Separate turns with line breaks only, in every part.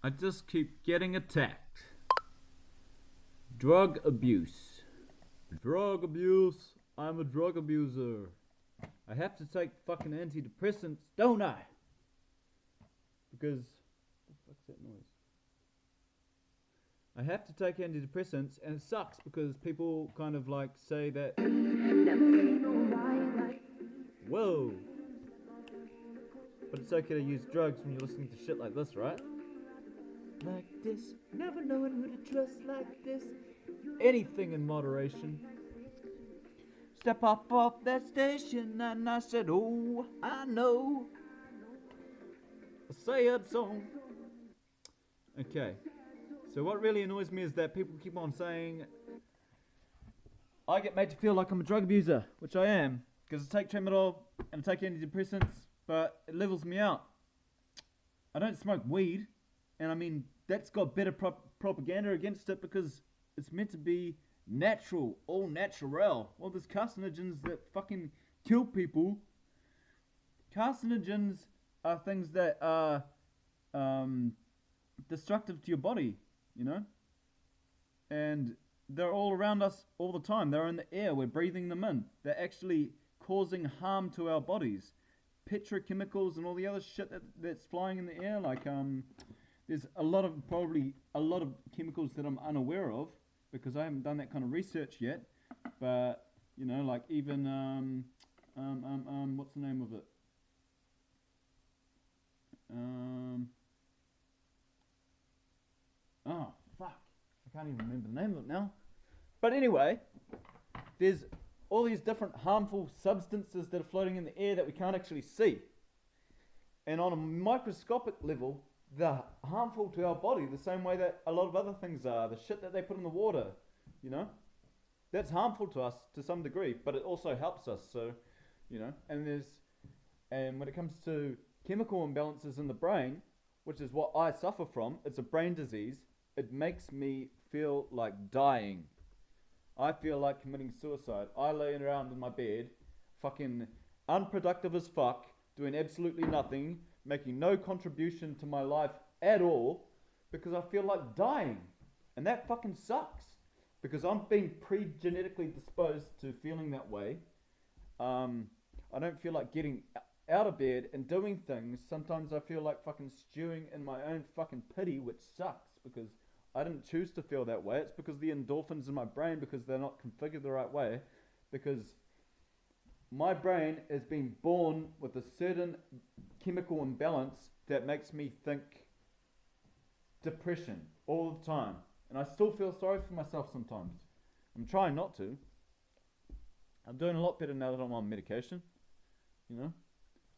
I just keep getting attacked. Drug abuse. Drug abuse. I'm a drug abuser. I have to take fucking antidepressants, don't I? Because. What the fuck's that noise? I have to take antidepressants, and it sucks because people kind of like say that. Whoa! But it's okay to use drugs when you're listening to shit like this, right? Like this, never knowing who to trust like this. Anything in moderation. Step up off that station and I said, oh, I know. A sad song. Okay. So what really annoys me is that people keep on saying I get made to feel like I'm a drug abuser, which I am, because I take tramadol and I take antidepressants, but it levels me out. I don't smoke weed, and I mean that's got better propaganda against it because it's meant to be natural, all natural. Well, there's carcinogens that fucking kill people. Carcinogens are things that are destructive to your body, you know? And they're all around us all the time. They're in the air. We're breathing them in. They're actually causing harm to our bodies. Petrochemicals and all the other shit that's flying in the air. Like, there's probably a lot of chemicals that I'm unaware of because I haven't done that kind of research yet. But, you know, like even, what's the name of it? Oh, fuck. I can't even remember the name of it now. But anyway, there's all these different harmful substances that are floating in the air that we can't actually see. And on a microscopic level, they're harmful to our body the same way that a lot of other things are. The shit that they put in the water, you know? That's harmful to us to some degree, but it also helps us. So, you know, and when it comes to chemical imbalances in the brain, which is what I suffer from, it's a brain disease. It makes me feel like dying. I feel like committing suicide. I lay around in my bed, fucking unproductive as fuck, doing absolutely nothing, making no contribution to my life at all, because I feel like dying. And that fucking sucks. Because I'm being pre-genetically disposed to feeling that way. I don't feel like getting out of bed and doing things. Sometimes I feel like fucking stewing in my own fucking pity, which sucks because I didn't choose to feel that way. It's because the endorphins in my brain, because they're not configured the right way, because my brain has been born with a certain chemical imbalance that makes me think depression all the time. And I still feel sorry for myself sometimes. I'm trying not to. I'm doing a lot better now that I'm on medication. You know?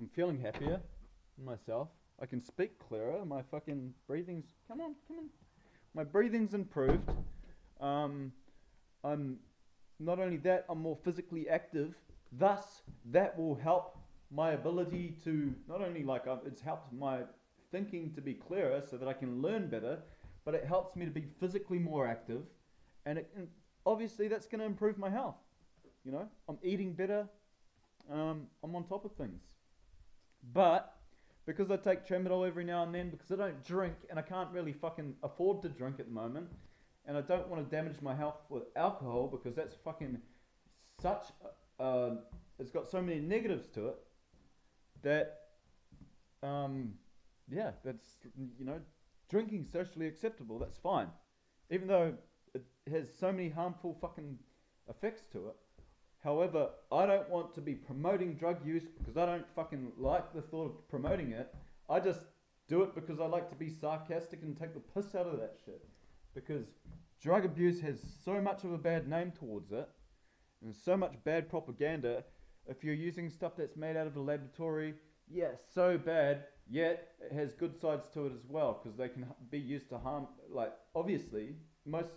I'm feeling happier in myself. I can speak clearer. My fucking breathing's... Come on. My breathing's improved. I'm... Not only that, I'm more physically active. Thus, that will help my ability to... Not only it's helped my thinking to be clearer so that I can learn better, but it helps me to be physically more active. And obviously that's going to improve my health. You know? I'm eating better. I'm on top of things. But because I take tramadol every now and then, because I don't drink and I can't really fucking afford to drink at the moment, and I don't want to damage my health with alcohol because that's fucking such it's got so many negatives to it that that's, you know, drinking socially acceptable, that's fine, even though it has so many harmful fucking effects to it. However, I don't want to be promoting drug use because I don't fucking like the thought of promoting it. I just do it because I like to be sarcastic and take the piss out of that shit. Because drug abuse has so much of a bad name towards it and so much bad propaganda. If you're using stuff that's made out of a laboratory, yeah, so bad, yet it has good sides to it as well because they can be used to harm. Like, obviously, most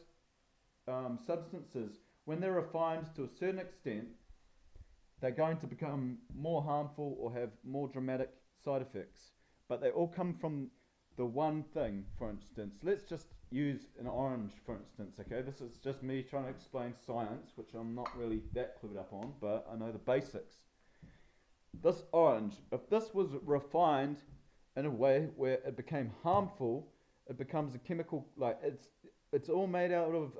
substances, when they're refined to a certain extent, they're going to become more harmful or have more dramatic side effects. But they all come from the one thing, for instance. Let's just use an orange, for instance, okay? This is just me trying to explain science, which I'm not really that clued up on, but I know the basics. This orange, if this was refined in a way where it became harmful, it becomes a chemical, like it's all made out of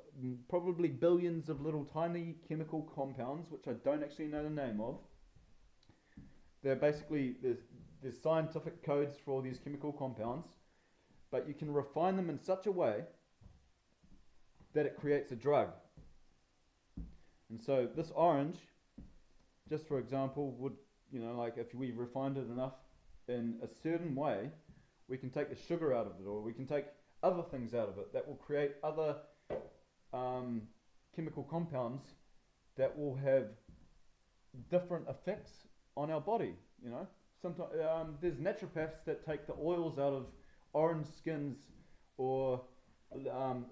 probably billions of little tiny chemical compounds, which I don't actually know the name of. They're basically, there's scientific codes for all these chemical compounds, but you can refine them in such a way that it creates a drug. And so this orange, just for example, would, like if we refined it enough in a certain way, we can take the sugar out of it, or we can take other things out of it that will create other chemical compounds that will have different effects on our body. Sometimes there's naturopaths that take the oils out of orange skins, or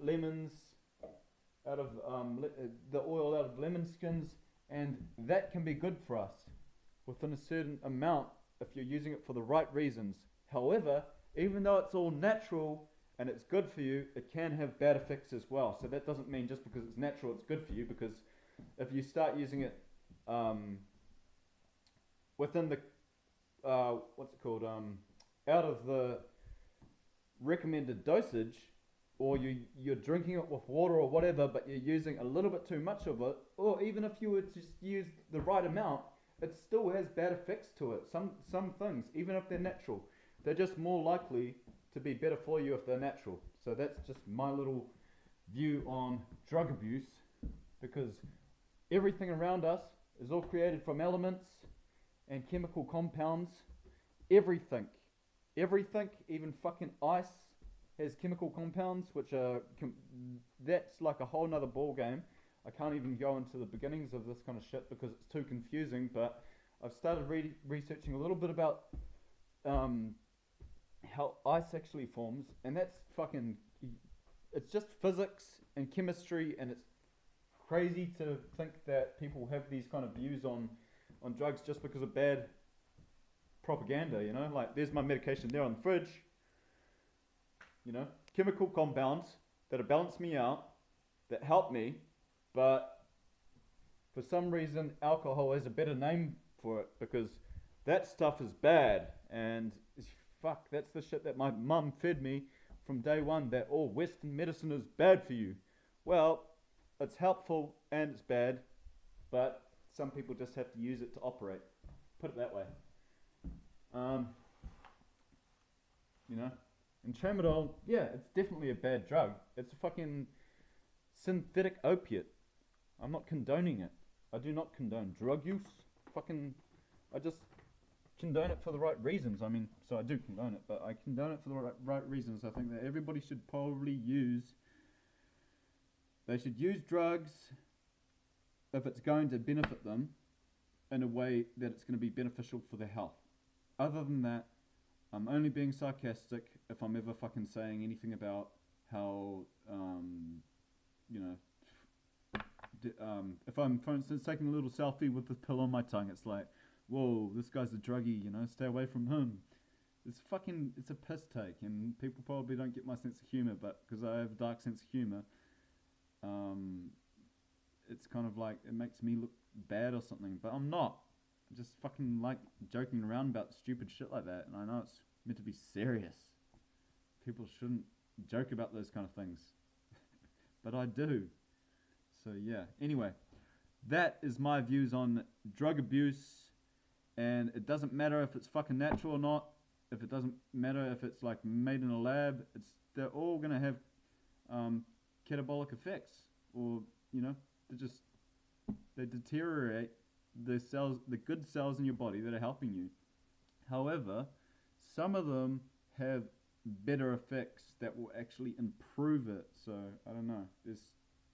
lemons, out of the oil out of lemon skins, and that can be good for us within a certain amount if you're using it for the right reasons. However, even though it's all natural and it's good for you, it can have bad effects as well. So that doesn't mean just because it's natural it's good for you, because if you start using it within the out of the recommended dosage, or you're drinking it with water or whatever, but you're using a little bit too much of it, or even if you were to just use the right amount, it still has bad effects to it. Some things, even if they're natural, they're just more likely to be better for you if they're natural. So that's just my little view on drug abuse, because everything around us is all created from elements and chemical compounds. Everything, even fucking ice has chemical compounds, which are, that's like a whole nother ball game. I can't even go into the beginnings of this kind of shit because it's too confusing, but I've started researching a little bit about how ice actually forms, and that's fucking, it's just physics and chemistry, and it's crazy to think that people have these kind of views on drugs just because of bad propaganda, like there's my medication there on the fridge, chemical compounds that'll balance me out, that help me, but for some reason alcohol has a better name for it, because that stuff is bad, and fuck, that's the shit that my mum fed me from day one, that all Western medicine is bad for you. Well, it's helpful and it's bad, but some people just have to use it to operate. Put it that way. And tramadol, yeah, it's definitely a bad drug. It's a fucking synthetic opiate. I'm not condoning it. I do not condone drug use. I just condone it for the right reasons. So I do condone it, but I condone it for the right reasons. I think that everybody should probably they should use drugs if it's going to benefit them in a way that it's going to be beneficial for their health. Other than that, I'm only being sarcastic if I'm ever fucking saying anything about how, if I'm, for instance, taking a little selfie with the pill on my tongue, it's like, whoa, this guy's a druggie, stay away from him. It's a piss take, and people probably don't get my sense of humour, but because I have a dark sense of humour, it's kind of like, it makes me look bad or something, but I'm not. I just fucking like joking around about stupid shit like that, and I know it's meant to be serious. People shouldn't joke about those kind of things. But I do. So yeah, anyway, that is my views on drug abuse, and it doesn't matter if it's fucking natural or not, if it doesn't matter if it's like made in a lab, they're all gonna have catabolic effects, or they deteriorate the cells, the good cells in your body that are helping you. However, some of them have better effects that will actually improve it. So I don't know. There's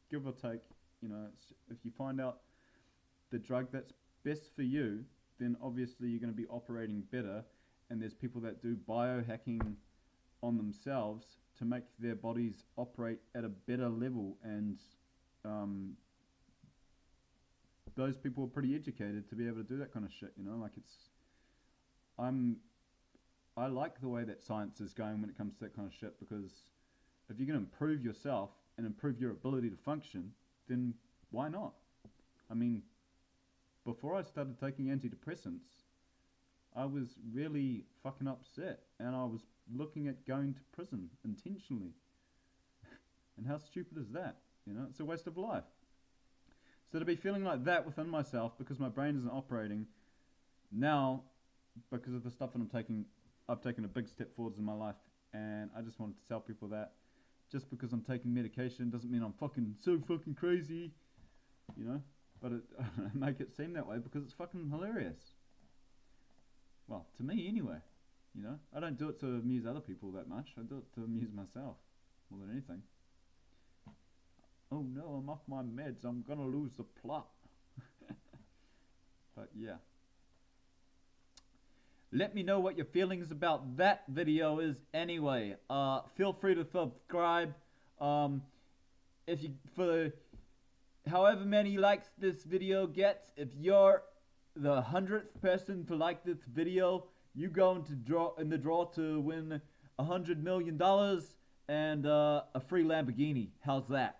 give or take. If you find out the drug that's best for you, then obviously you're going to be operating better. And there's people that do biohacking on themselves to make their bodies operate at a better level, and those people are pretty educated to be able to do that kind of shit, I like the way that science is going when it comes to that kind of shit, because if you're going to improve yourself and improve your ability to function, then why not? Before I started taking antidepressants, I was really fucking upset, and I was looking at going to prison intentionally. And how stupid is that? You know, it's a waste of life. So to be feeling like that within myself because my brain isn't operating now, because of the stuff that I'm taking, I've taken a big step forwards in my life, and I just wanted to tell people that just because I'm taking medication doesn't mean I'm so fucking crazy, you know. But I make it seem that way because it's fucking hilarious. Well, to me anyway, you know. I don't do it to amuse other people that much. I do it to amuse myself more than anything. Oh no, I'm off my meds. I'm gonna lose the plot. But yeah. Let me know what your feelings about that video is anyway. Feel free to subscribe. If you, for however many likes this video gets, if you're the 100th person to like this video, you go in the draw to win $100 million and a free Lamborghini. How's that?